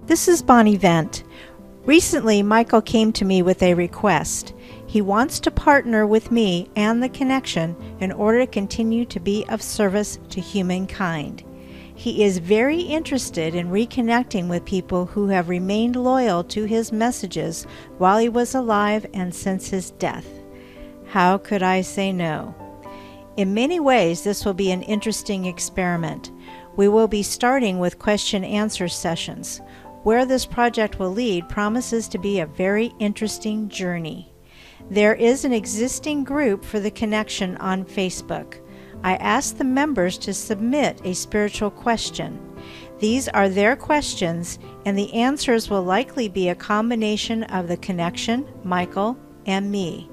This is BonnieVent. Recently, Michael came to me with a request. He wants to partner with me and the connection in order to continue to be of service to humankind. He is very interested in reconnecting with people who have remained loyal to his messages while he was alive and since his death. How could I say no? In many ways, this will be an interesting experiment. We will be starting with question-answer sessions. Where this project will lead promises to be a very interesting journey. There is an existing group for the connection on Facebook. I asked the members to submit a spiritual question. These are their questions, and the answers will likely be a combination of the connection, Michael, and me.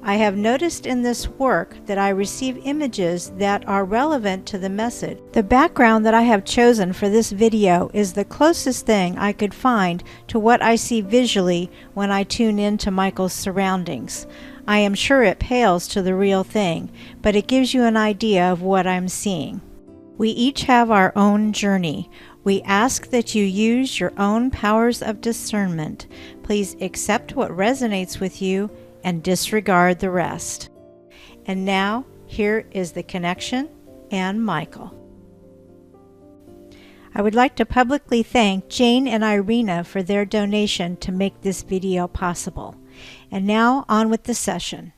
I have noticed in this work that I receive images that are relevant to the message. The background that I have chosen for this video is the closest thing I could find to what I see visually when I tune into Michael's surroundings. I am sure it pales to the real thing, but it gives you an idea of what I'm seeing. We each have our own journey. We ask that you use your own powers of discernment. Please accept what resonates with you and disregard the rest. And now, here is the connection and Michael. I would like to publicly thank Jane and Irina for their donation to make this video possible. And now, on with the session.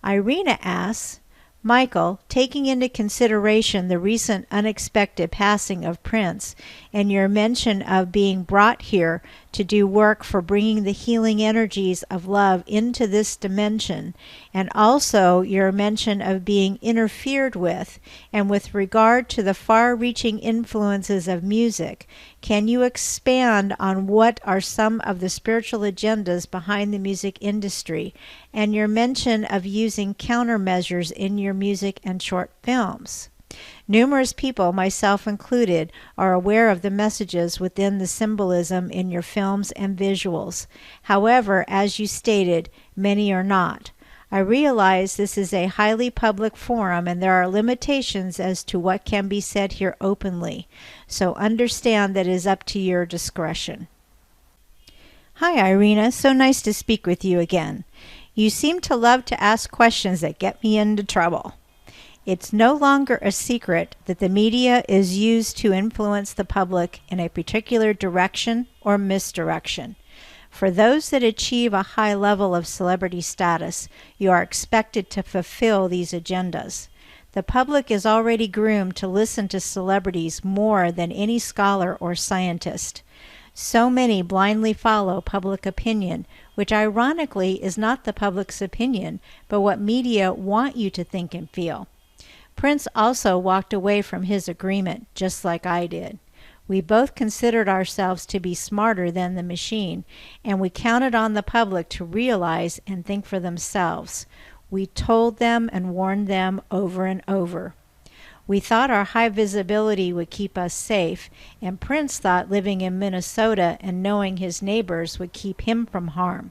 Irina asks, Michael, taking into consideration the recent unexpected passing of Prince and your mention of being brought here to do work for bringing the healing energies of love into this dimension, and also your mention of being interfered with, and with regard to the far-reaching influences of music, can you expand on what are some of the spiritual agendas behind the music industry, and your mention of using countermeasures in your music and short films? Numerous people, myself included, are aware of the messages within the symbolism in your films and visuals. However, as you stated, many are not. I realize this is a highly public forum and there are limitations as to what can be said here openly, so understand that it is up to your discretion. Hi Irina, so nice to speak with you again. You seem to love to ask questions that get me into trouble. It's no longer a secret that the media is used to influence the public in a particular direction or misdirection. For those that achieve a high level of celebrity status, you are expected to fulfill these agendas. The public is already groomed to listen to celebrities more than any scholar or scientist. So many blindly follow public opinion, which ironically is not the public's opinion, but what media want you to think and feel. Prince also walked away from his agreement, just like I did. We both considered ourselves to be smarter than the machine, and we counted on the public to realize and think for themselves. We told them and warned them over and over. We thought our high visibility would keep us safe, and Prince thought living in Minnesota and knowing his neighbors would keep him from harm.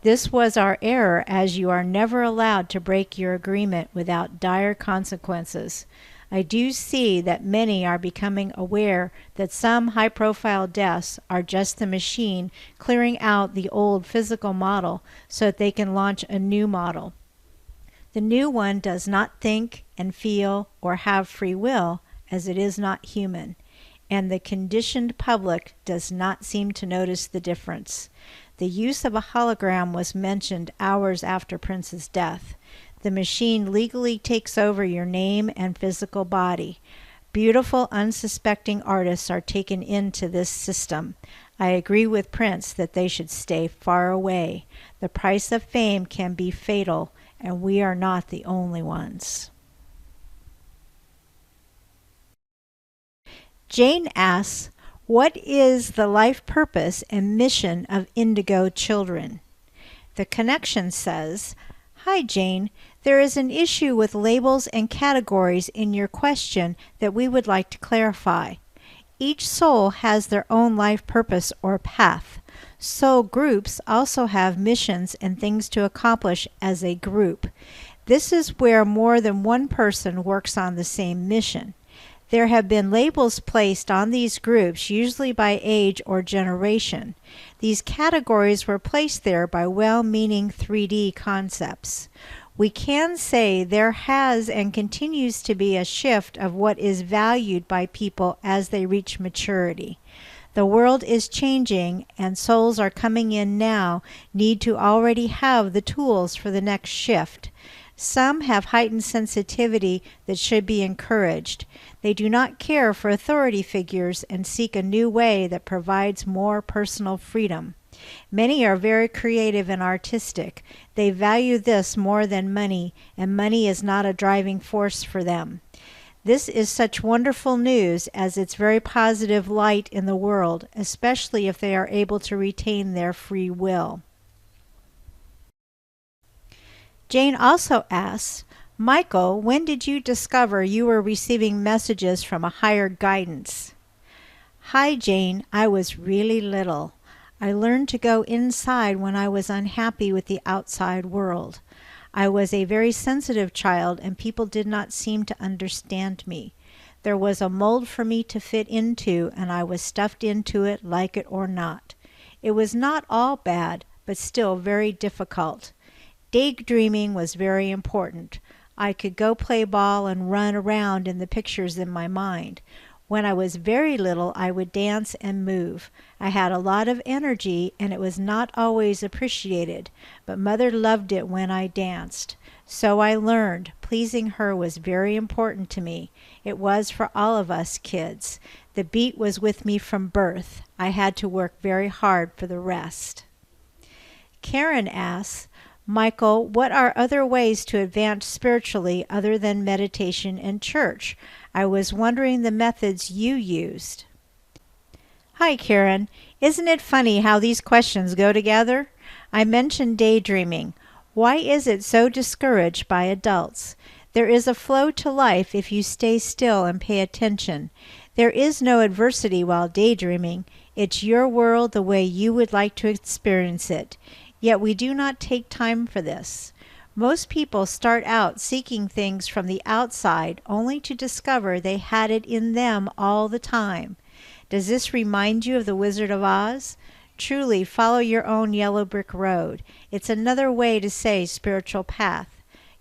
This was our error, as you are never allowed to break your agreement without dire consequences. I do see that many are becoming aware that some high-profile deaths are just the machine clearing out the old physical model so that they can launch a new model. The new one does not think and feel or have free will, as it is not human, and the conditioned public does not seem to notice the difference. The use of a hologram was mentioned hours after Prince's death. The machine legally takes over your name and physical body. Beautiful, unsuspecting artists are taken into this system. I agree with Prince that they should stay far away. The price of fame can be fatal, and we are not the only ones. Jane asks, what is the life purpose and mission of Indigo Children? The connection says, Hi Jane, there is an issue with labels and categories in your question that we would like to clarify. Each soul has their own life purpose or path. Soul groups also have missions and things to accomplish as a group. This is where more than one person works on the same mission. There have been labels placed on these groups, usually by age or generation. These categories were placed there by well-meaning 3D concepts. We can say there has and continues to be a shift of what is valued by people as they reach maturity. The world is changing, and souls are coming in now need to already have the tools for the next shift. Some have heightened sensitivity that should be encouraged. They do not care for authority figures and seek a new way that provides more personal freedom. Many are very creative and artistic. They value this more than money, and money is not a driving force for them. This is such wonderful news, as it's very positive light in the world, especially if they are able to retain their free will. Jane also asks, Michael, when did you discover you were receiving messages from a higher guidance? Hi, Jane. I was really little. I learned to go inside when I was unhappy with the outside world. I was a very sensitive child, and people did not seem to understand me. There was a mold for me to fit into, and I was stuffed into it, like it or not. It was not all bad, but still very difficult. Daydreaming was very important. I could go play ball and run around in the pictures in my mind. When I was very little, I would dance and move. I had a lot of energy, and it was not always appreciated, but Mother loved it when I danced. So I learned. Pleasing her was very important to me. It was for all of us kids. The beat was with me from birth. I had to work very hard for the rest. Karen asks, Michael, what are other ways to advance spiritually other than meditation and church? I was wondering the methods you used. Hi, Karen. Isn't it funny how these questions go together? I mentioned daydreaming. Why is it so discouraged by adults? There is a flow to life if you stay still and pay attention. There is no adversity while daydreaming. It's your world the way you would like to experience it. Yet we do not take time for this. Most people start out seeking things from the outside only to discover they had it in them all the time. Does this remind you of the Wizard of Oz? Truly, follow your own yellow brick road. It's another way to say spiritual path.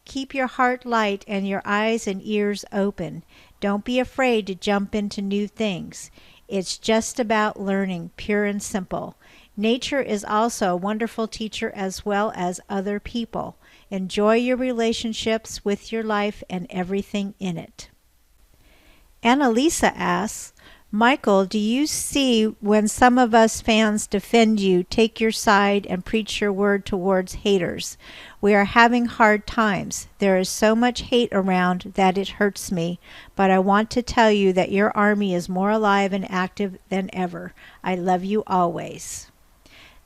Keep your heart light and your eyes and ears open. Don't be afraid to jump into new things. It's just about learning, pure and simple. Nature is also a wonderful teacher as well as other people. Enjoy your relationships with your life and everything in it. Annalisa asks, Michael, do you see when some of us fans defend you, take your side, and preach your word towards haters? We are having hard times. There is so much hate around that it hurts me, but I want to tell you that your army is more alive and active than ever. I love you always.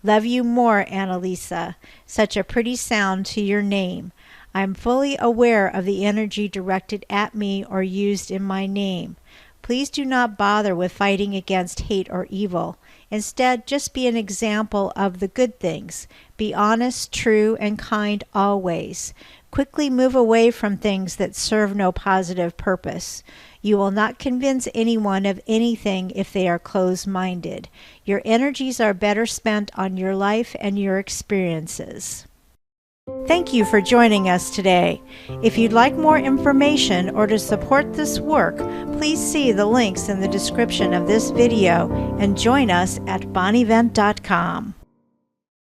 Love you more, Annalisa. Such a pretty sound to your name. I'm fully aware of the energy directed at me or used in my name. Please do not bother with fighting against hate or evil. Instead, just be an example of the good things. Be honest, true, and kind always. Quickly move away from things that serve no positive purpose. You will not convince anyone of anything if they are closed-minded. Your energies are better spent on your life and your experiences. Thank you for joining us today. If you'd like more information or to support this work, please see the links in the description of this video and join us at BonnieVent.com.